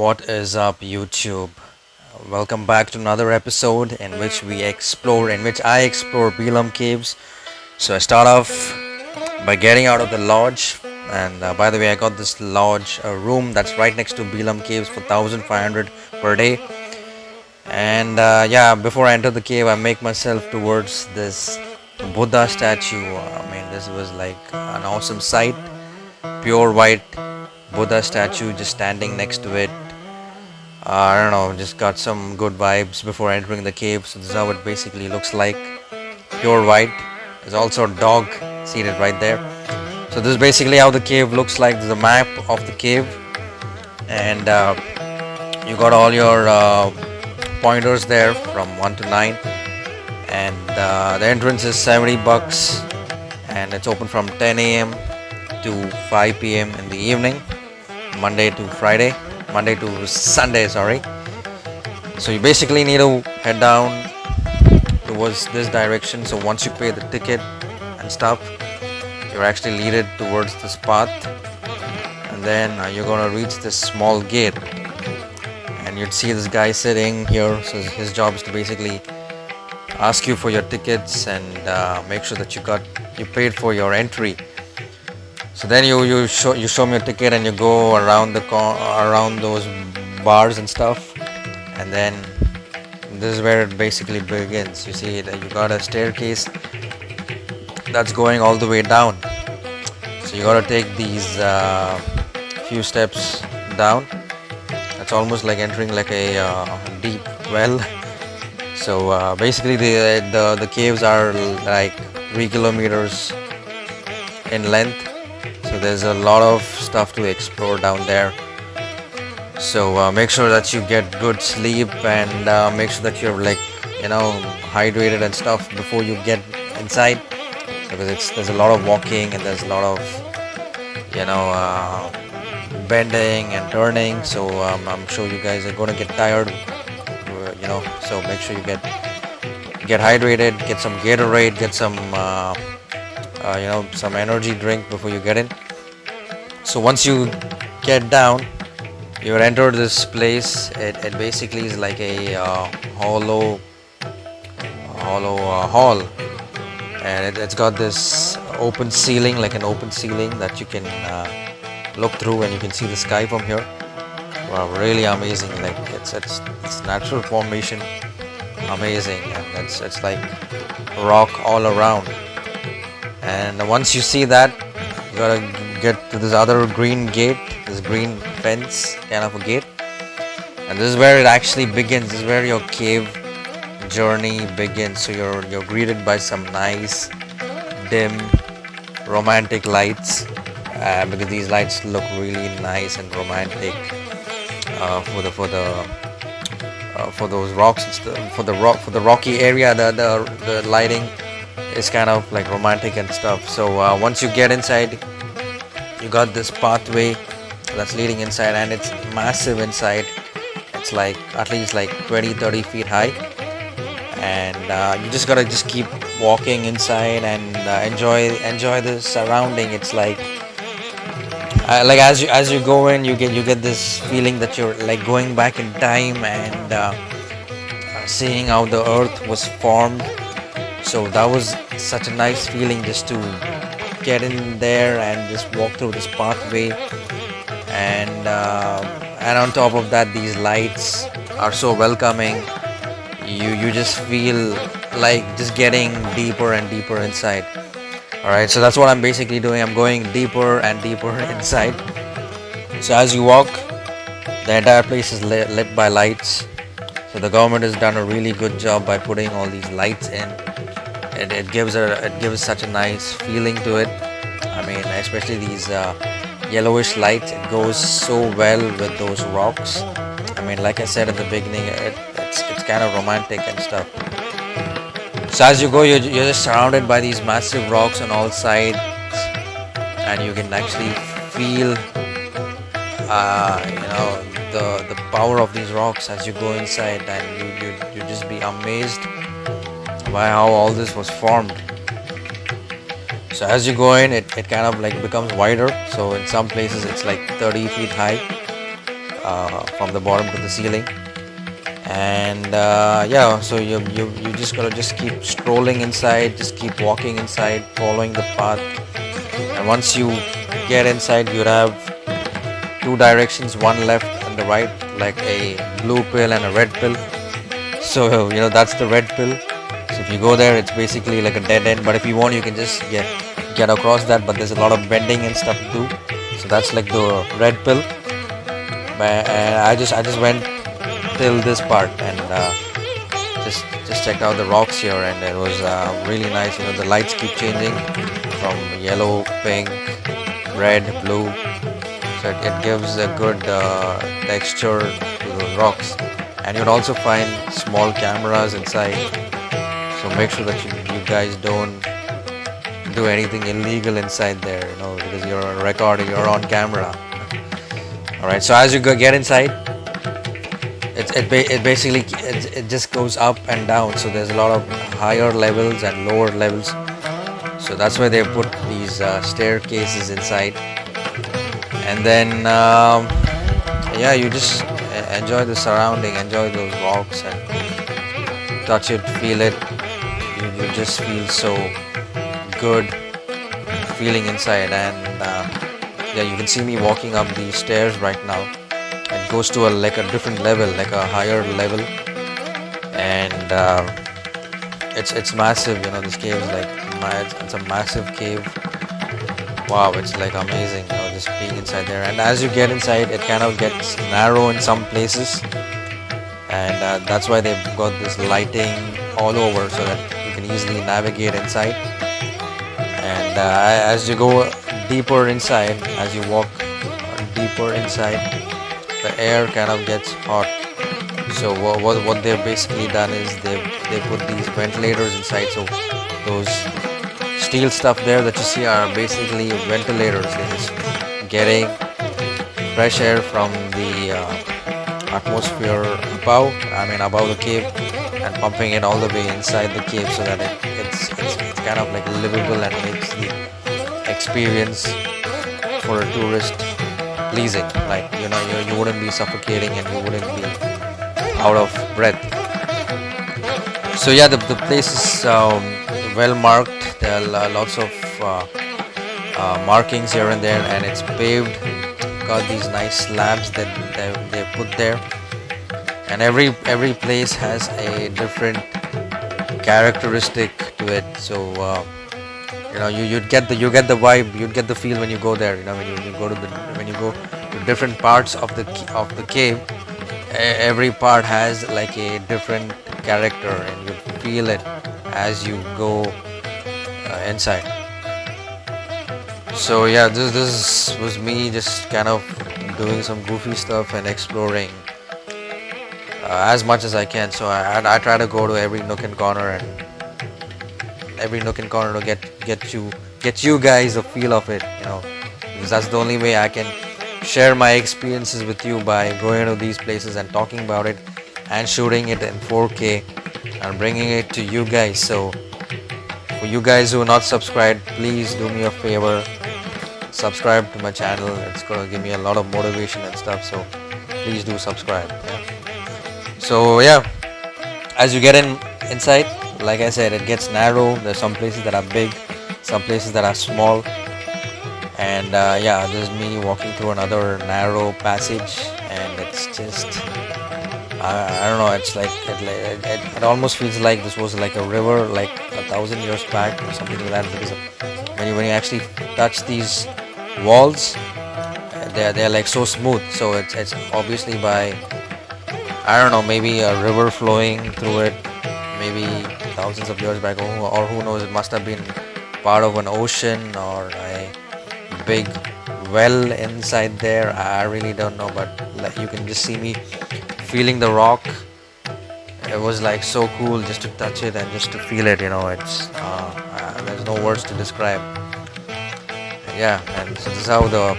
What is up, YouTube? Welcome back to another episode in which I explore Belum Caves. So I start off by getting out of the lodge, and by the way, I got this lodge, a room that's right next to Belum Caves for 1,500 per day. And before I enter the cave, I make myself towards this Buddha statue. This was like an awesome sight. Pure white Buddha statue just standing next to it. I don't know, just got some good vibes before entering the cave. So this is how it basically looks like. Pure white. There's also a dog seated right there. So this is basically how the cave looks like. There's a map of the cave, and you got all your pointers there from 1 to 9, and the entrance is $70, and it's open from 10 a.m. to 5 p.m. in the evening, Monday to Sunday, sorry. So you basically need to head down towards this direction. So once you pay the ticket and stuff, you're actually leaded towards this path, and then you're gonna reach this small gate, and you'd see this guy sitting here. So his job is to basically ask you for your tickets and make sure that you paid for your entry. So then you show me your ticket, and you go around around those bars and stuff, and then this is where it basically begins. You see that you got a staircase that's going all the way down. So you got to take these few steps down. It's almost like entering like a deep well. So basically the caves are like 3 kilometers in length. So there's a lot of stuff to explore down there. So make sure that you get good sleep, and make sure that you're hydrated and stuff before you get inside, because there's a lot of walking, and there's a lot of bending and turning. So I'm sure you guys are gonna get tired. So make sure you get hydrated, get some Gatorade, get some some energy drink before you get in. So once you get down, you enter this place. It basically is like a hollow hall, and it's got this open ceiling, like an open ceiling that you can look through, and you can see the sky from here. Wow, really amazing! Like it's natural formation, amazing, and it's like rock all around. And once you see that, you gotta get to this other green gate, this green fence kind of a gate, and this is where it actually begins. This is where your cave journey begins. So you're greeted by some nice, dim, romantic lights, because these lights look really nice and romantic for those rocks and stuff, for the rocky area. The lighting is kind of like romantic and stuff. So once you get inside, you got this pathway that's leading inside, and it's massive inside. It's like at least like 20-30 feet high, and you just gotta keep walking inside and enjoy the surrounding. It's like as you go in, you get this feeling that you're like going back in time, and seeing how the earth was formed. So that was such a nice feeling, just to get in there and just walk through this pathway, and on top of that, these lights are so welcoming. You just feel like just getting deeper and deeper inside. All right, so that's what I'm basically doing. I'm going deeper and deeper inside. So as you walk, the entire place is lit by lights. So the government has done a really good job by putting all these lights in. It gives such a nice feeling to it. Especially these yellowish lights. It goes so well with those rocks. Like I said at the beginning, it's kind of romantic and stuff. So as you go, you're just surrounded by these massive rocks on all sides, and you can actually feel the power of these rocks as you go inside, and you just be amazed by how all this was formed. So as you go in, it kind of like becomes wider. So in some places it's like 30 feet high, from the bottom to the ceiling. And yeah, so you just gotta just keep strolling inside, just keep walking inside, following the path. And once you get inside, you'd have two directions, one left and the right, like a blue pill and a red pill. So that's the red pill. So if you go there, it's basically like a dead end. But if you want, you can just get across that. But there's a lot of bending and stuff too. So that's like the red pill. But I just went till this part and just checked out the rocks here, and it was really nice. The lights keep changing from yellow, pink, red, blue. So it gives a good texture to those rocks. And you'd also find small cameras inside, so make sure that you guys don't do anything illegal inside there, because you're on record, you're on camera. All right, so as you get inside, it basically it just goes up and down. So there's a lot of higher levels and lower levels. So that's why they put these staircases inside. And then yeah, you just enjoy the surrounding, enjoy those rocks and touch it, feel it. You just feel so good feeling inside. And yeah, you can see me walking up these stairs right now. It goes to like a different level, like a higher level. And it's massive. This cave is like it's a massive cave. Wow, it's like amazing, just being inside there. And as you get inside, it kind of gets narrow in some places, and that's why they've got this lighting all over so that you can easily navigate inside. And as you go deeper inside, as you walk deeper inside, the air kind of gets hot. So what they've basically done is they put these ventilators inside. So those steel stuff there that you see are basically ventilators. They're just getting fresh air from the atmosphere above the cave, and pumping it all the way inside the cave, so that it's kind of like livable and makes the experience for a tourist pleasing. Like you wouldn't be suffocating and you wouldn't be out of breath. So yeah, the place is well marked. There are lots of markings here and there, and it's paved. Got these nice slabs that they put there, and every place has a different characteristic to it. So you get the vibe, you'd get the feel when you go there. When you go to different parts of the cave, every part has like a different character, and you feel it as you go inside. So yeah, this was me just kind of doing some goofy stuff and exploring as much as I can. So I try to go to every nook and corner to get you guys a feel of it, because that's the only way I can share my experiences with you, by going to these places and talking about it and shooting it in 4K and bringing it to you guys. So for you guys who are not subscribed, please do me a favor, subscribe to my channel. It's gonna give me a lot of motivation and stuff, so please do subscribe. So yeah, as you get inside, like I said, it gets narrow. There's some places that are big, some places that are small. And yeah, this is me walking through another narrow passage, and it's just I don't know, it's like it almost feels like this was like a river, like 1,000 years back or something like that, because when you actually touch these walls, they're like so smooth. So it's obviously by, I don't know, maybe a river flowing through it, maybe thousands of years back, or who knows, it must have been part of an ocean or a big well inside there. I really don't know, but like, you can just see me feeling the rock. It was like so cool just to touch it and just to feel it. It's there's no words to describe. Yeah, and so this is how the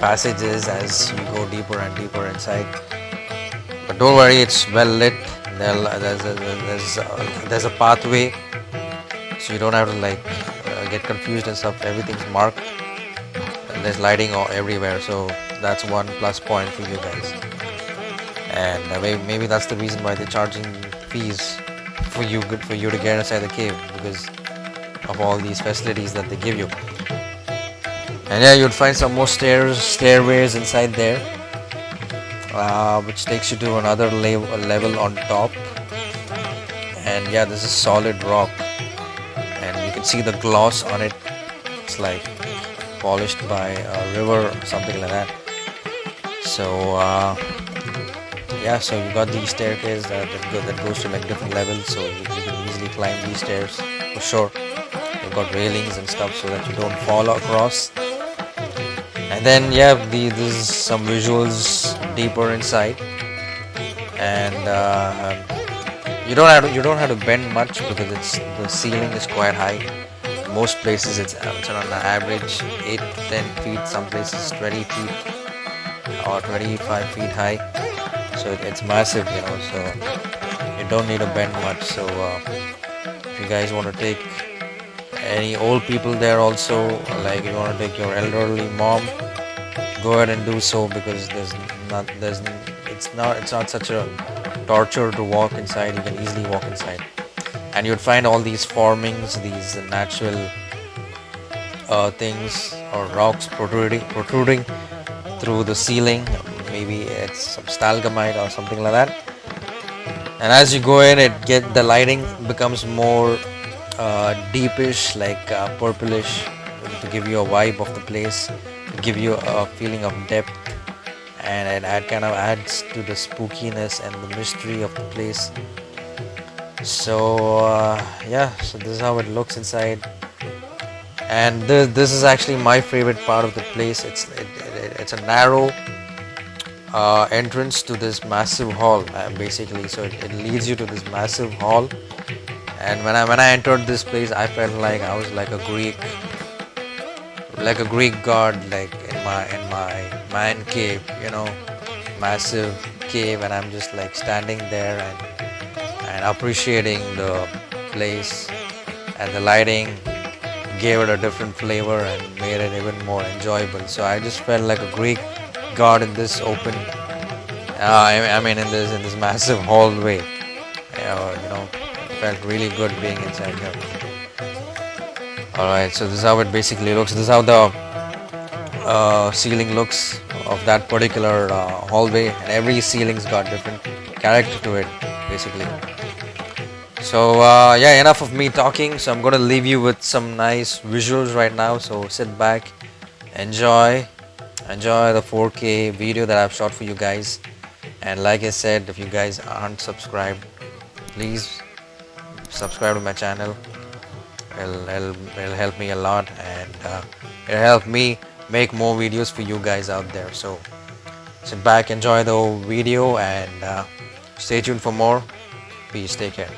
passage is as you go deeper and deeper inside. But don't worry, it's well lit. There's a pathway, so you don't have to like get confused and stuff. Everything's marked, and there's lighting everywhere. So That's one plus point for you guys. And maybe that's the reason why they're charging fees for you to get inside the cave, because of all these facilities that they give you. And yeah, you'd find some more stairways inside there, which takes you to another level on top. And yeah, this is solid rock, and you can see the gloss on it. It's like polished by a river or something like that. So yeah, so you got these staircases that goes to like different levels, so you can easily climb these stairs for sure. They've got railings and stuff so that you don't fall across. And then yeah, this is some visuals deeper inside, and you don't have to bend much because the ceiling is quite high. Most places it's on an average 8 to 10 feet, some places 20 feet or 25 feet high. So it's massive, so you don't need to bend much. So if you guys want to take any old people there also, like you want to take your elderly mom, go ahead and do so, because it's not such a torture to walk inside. You can easily walk inside, and you'd find all these formings, these natural things or rocks protruding through the ceiling. Maybe it's some stalagmite or something like that. And as you go in, the lighting becomes more deepish, like purplish, to give you a vibe of the place, to give you a feeling of depth, and it kind of adds to the spookiness and the mystery of the place. So yeah, so this is how it looks inside, and this is actually my favorite part of the place. It's a narrow entrance to this massive hall, basically. So it leads you to this massive hall, and when I entered this place, I felt like I was like a Greek god, like in my man cave, massive cave, and I'm just like standing there and appreciating the place, and the lighting gave it a different flavor and made it even more enjoyable. So I just felt like a Greek god in this open, in this massive hallway. It felt really good being inside here. Alright, so this is how it basically looks. This is how the ceiling looks of that particular hallway, and every ceiling's got different character to it, basically. So yeah, enough of me talking. So I'm gonna leave you with some nice visuals right now. So sit back, enjoy the 4K video that I've shot for you guys. And like I said, if you guys aren't subscribed, please subscribe to my channel. It'll help me a lot, and it'll help me make more videos for you guys out there. So sit back, enjoy the video, and stay tuned for more. Peace, take care.